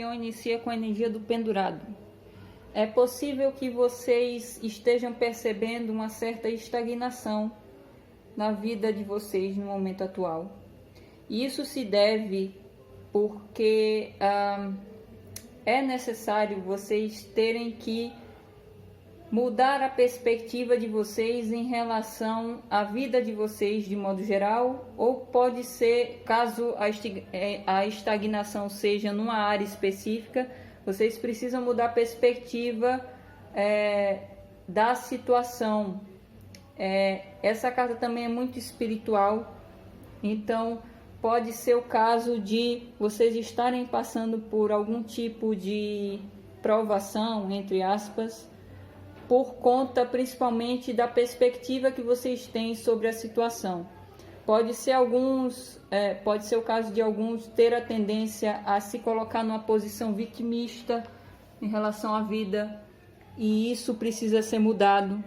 reunião inicia com a energia do pendurado. É possível que vocês estejam percebendo uma certa estagnação na vida de vocês no momento atual. Isso se deve porque é necessário vocês terem que mudar a perspectiva de vocês em relação à vida de vocês de modo geral, ou pode ser, caso a estagnação seja numa área específica, vocês precisam mudar a perspectiva da situação. Essa carta também é muito espiritual, então pode ser o caso de vocês estarem passando por algum tipo de provação, entre aspas, por conta principalmente da perspectiva que vocês têm sobre a situação. Pode ser o caso de alguns ter a tendência a se colocar numa posição vitimista em relação à vida, e isso precisa ser mudado.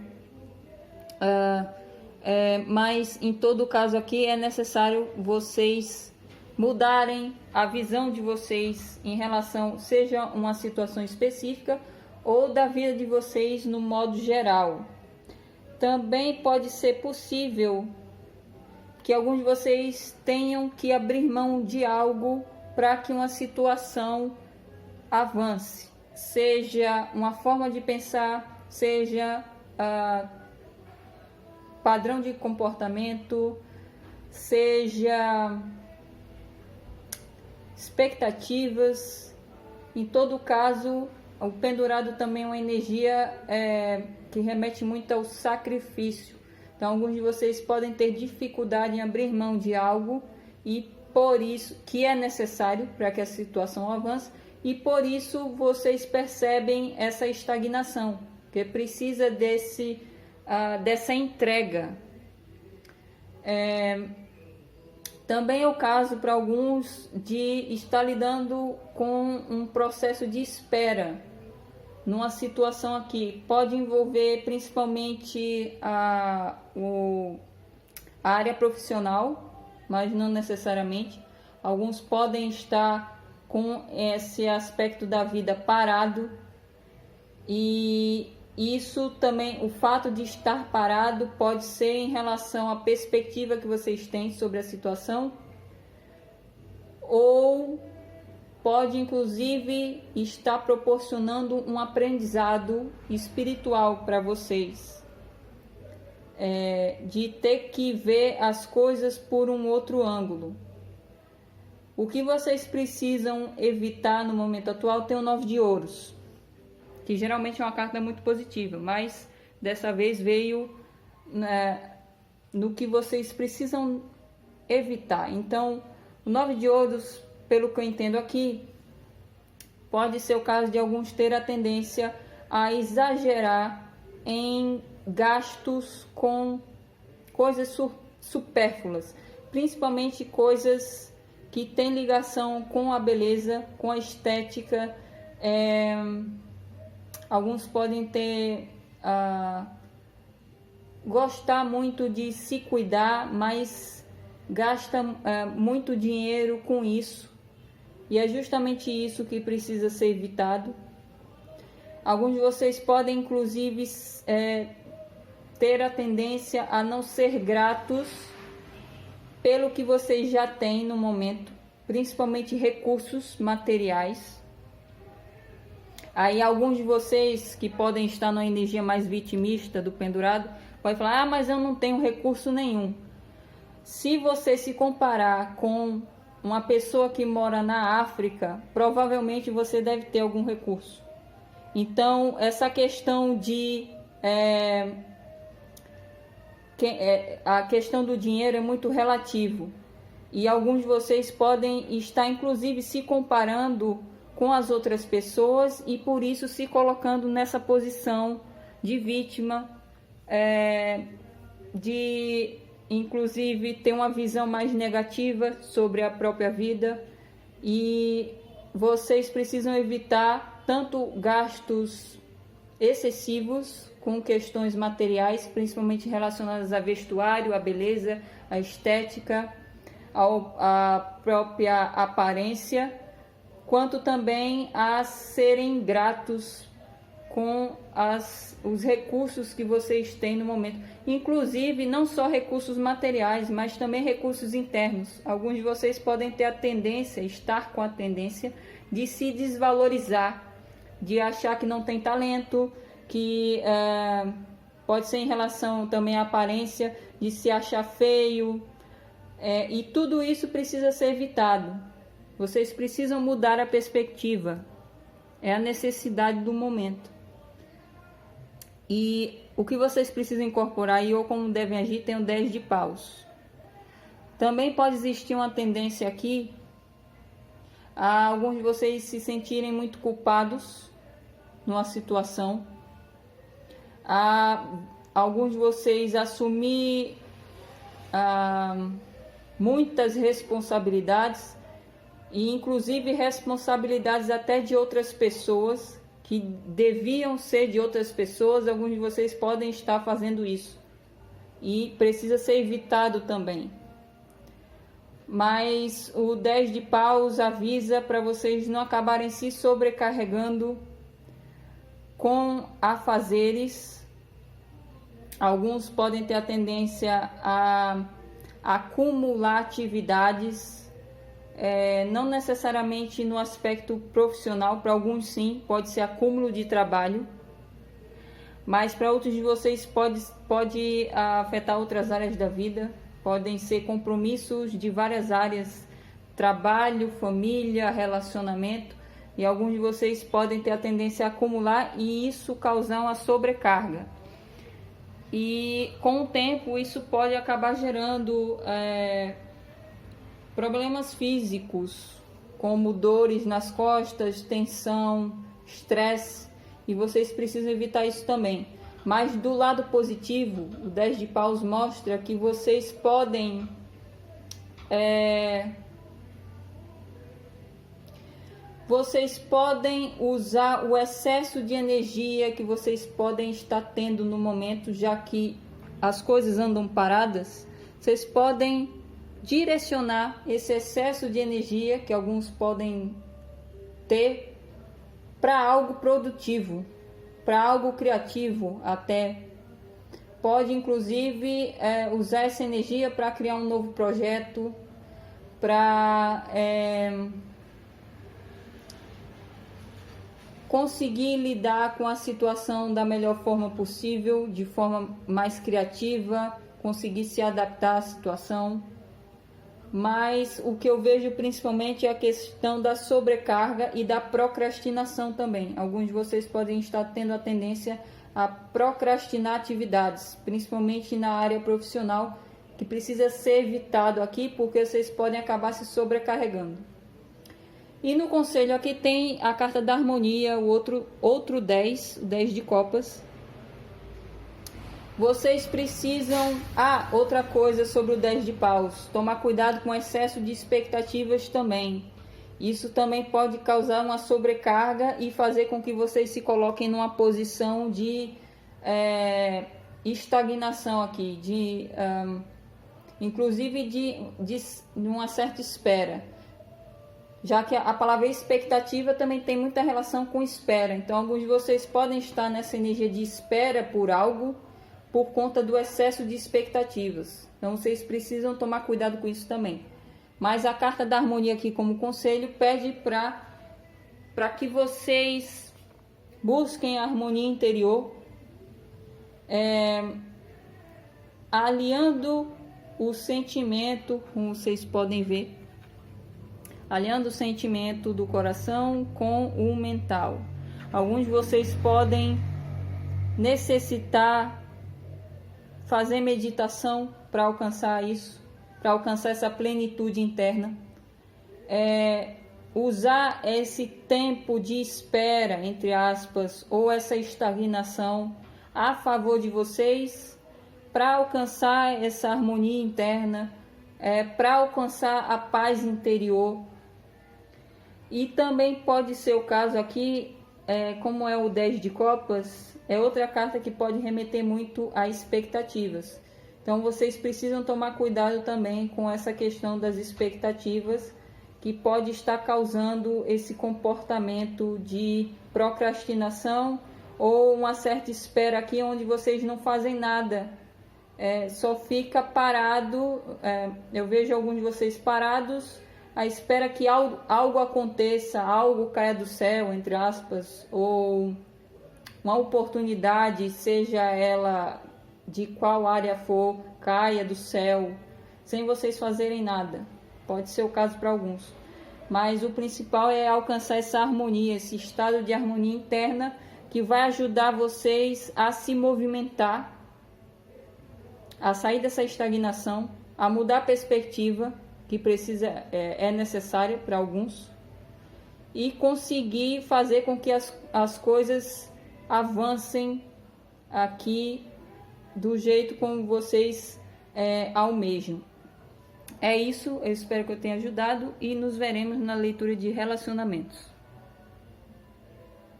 Mas em todo caso aqui é necessário vocês mudarem a visão de vocês em relação, seja uma situação específica ou da vida de vocês no modo geral. Também pode ser possível que alguns de vocês tenham que abrir mão de algo para que uma situação avance, seja uma forma de pensar, seja padrão de comportamento, seja expectativas. Em todo caso, o pendurado também é uma energia que remete muito ao sacrifício. Então, alguns de vocês podem ter dificuldade em abrir mão de algo, e por isso que é necessário para que a situação avance, e por isso vocês percebem essa estagnação, que precisa dessa entrega. Também é o caso para alguns de estar lidando com um processo de espera numa situação aqui. Pode envolver principalmente a área profissional, mas não necessariamente. Alguns podem estar com esse aspecto da vida parado, e isso também, o fato de estar parado pode ser em relação à perspectiva que vocês têm sobre a situação, ou pode inclusive estar proporcionando um aprendizado espiritual para vocês, de ter que ver as coisas por um outro ângulo. O que vocês precisam evitar no momento atual tem o 9 de ouros, que geralmente é uma carta muito positiva, mas dessa vez veio no que vocês precisam evitar. Então, o 9 de ouros, pelo que eu entendo aqui, pode ser o caso de alguns ter a tendência a exagerar em gastos com coisas supérfluas, principalmente coisas que têm ligação com a beleza, com a estética. Alguns podem gostar muito de se cuidar, mas gasta muito dinheiro com isso, e é justamente isso que precisa ser evitado. Alguns de vocês podem inclusive ter a tendência a não ser gratos pelo que vocês já têm no momento, principalmente recursos materiais. Aí alguns de vocês que podem estar numa energia mais vitimista do pendurado podem falar: mas eu não tenho recurso nenhum. Se você se comparar com uma pessoa que mora na África, provavelmente você deve ter algum recurso. Então, essa questão a questão do dinheiro é muito relativo, e alguns de vocês podem estar inclusive se comparando com as outras pessoas e por isso se colocando nessa posição de vítima, de inclusive ter uma visão mais negativa sobre a própria vida. E vocês precisam evitar tanto gastos excessivos com questões materiais, principalmente relacionadas a vestuário, a beleza, a estética, a própria aparência, quanto também a serem gratos com os recursos que vocês têm no momento. Inclusive, não só recursos materiais, mas também recursos internos. Alguns de vocês podem ter a tendência, estar com a tendência de se desvalorizar, de achar que não tem talento, que pode ser em relação também à aparência, de se achar feio, e tudo isso precisa ser evitado. Vocês precisam mudar a perspectiva, é a necessidade do momento. E o que vocês precisam incorporar e ou como devem agir tem o 10 de paus. Também pode existir uma tendência aqui a alguns de vocês se sentirem muito culpados numa situação, a alguns de vocês assumir muitas responsabilidades, e inclusive responsabilidades até de outras pessoas que deviam ser de outras pessoas. Alguns de vocês podem estar fazendo isso e precisa ser evitado também. Mas o 10 de paus avisa para vocês não acabarem se sobrecarregando com afazeres. Alguns podem ter a tendência a acumular atividades, não necessariamente no aspecto profissional. Para alguns sim, pode ser acúmulo de trabalho, mas para outros de vocês pode afetar outras áreas da vida. Podem ser compromissos de várias áreas, trabalho, família, relacionamento, e alguns de vocês podem ter a tendência a acumular e isso causar uma sobrecarga. E com o tempo isso pode acabar gerando problemas físicos, como dores nas costas, tensão, estresse, e vocês precisam evitar isso também. Mas do lado positivo, o 10 de paus mostra que vocês podem usar o excesso de energia que vocês podem estar tendo no momento, já que as coisas andam paradas. Vocês podem direcionar esse excesso de energia que alguns podem ter para algo produtivo, para algo criativo até. Pode inclusive usar essa energia para criar um novo projeto, para conseguir lidar com a situação da melhor forma possível, de forma mais criativa, conseguir se adaptar à situação. Mas o que eu vejo principalmente é a questão da sobrecarga e da procrastinação também. Alguns de vocês podem estar tendo a tendência a procrastinar atividades, principalmente na área profissional, que precisa ser evitado aqui, porque vocês podem acabar se sobrecarregando. E no conselho aqui tem a carta da harmonia, o outro 10, o 10 de copas. Vocês precisam... outra coisa sobre o 10 de paus. Tomar cuidado com o excesso de expectativas também. Isso também pode causar uma sobrecarga e fazer com que vocês se coloquem numa posição de estagnação aqui. Inclusive de uma certa espera. Já que a palavra expectativa também tem muita relação com espera. Então alguns de vocês podem estar nessa energia de espera por algo, por conta do excesso de expectativas. Então vocês precisam tomar cuidado com isso também. Mas a carta da harmonia aqui como conselho pede para que vocês busquem a harmonia interior, alinhando o sentimento, como vocês podem ver, alinhando o sentimento do coração com o mental. Alguns de vocês podem necessitar fazer meditação para alcançar isso, para alcançar essa plenitude interna. Usar esse tempo de espera, entre aspas, ou essa estagnação a favor de vocês, para alcançar essa harmonia interna, para alcançar a paz interior. E também pode ser o caso aqui, como é o 10 de copas, é outra carta que pode remeter muito a expectativas. Então vocês precisam tomar cuidado também com essa questão das expectativas, que pode estar causando esse comportamento de procrastinação ou uma certa espera aqui onde vocês não fazem nada, só fica parado. Eu vejo alguns de vocês parados à espera que algo aconteça, algo caia do céu, entre aspas, ou uma oportunidade, seja ela de qual área for, caia do céu, sem vocês fazerem nada. Pode ser o caso para alguns. Mas o principal é alcançar essa harmonia, esse estado de harmonia interna que vai ajudar vocês a se movimentar, a sair dessa estagnação, a mudar a perspectiva que é necessária para alguns e conseguir fazer com que as coisas avancem aqui do jeito como vocês almejam. É isso, eu espero que eu tenha ajudado e nos veremos na leitura de relacionamentos.